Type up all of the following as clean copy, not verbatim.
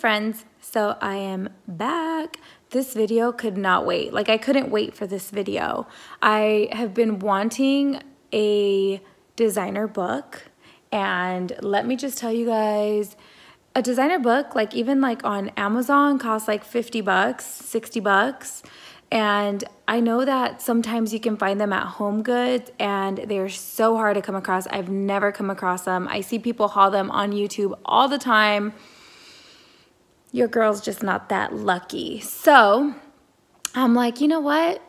friends, so I am back. This video could not wait. Like, I couldn't wait for this video. I have been wanting a designer book, and let me just tell you guys, a designer book, like even like on Amazon, costs like 50 bucks, 60 bucks. And I know that sometimes you can find them at Home Goods and they're so hard to come across. I've never come across them. I see people haul them on YouTube all the time. Your girl's just not that lucky. So I'm like, you know what?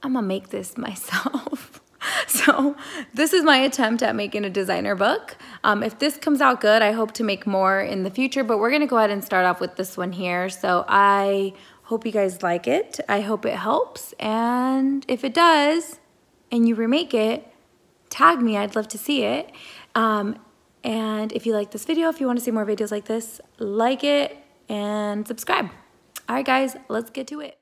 I'm gonna make this myself. So this is my attempt at making a designer book. If this comes out good, I hope to make more in the future, but we're gonna go ahead and start off with this one here. So I hope you guys like it. I hope it helps. And if it does, and you remake it, tag me, I'd love to see it. And if you like this video, if you want to see more videos like this, like it and subscribe. All right, guys, let's get to it.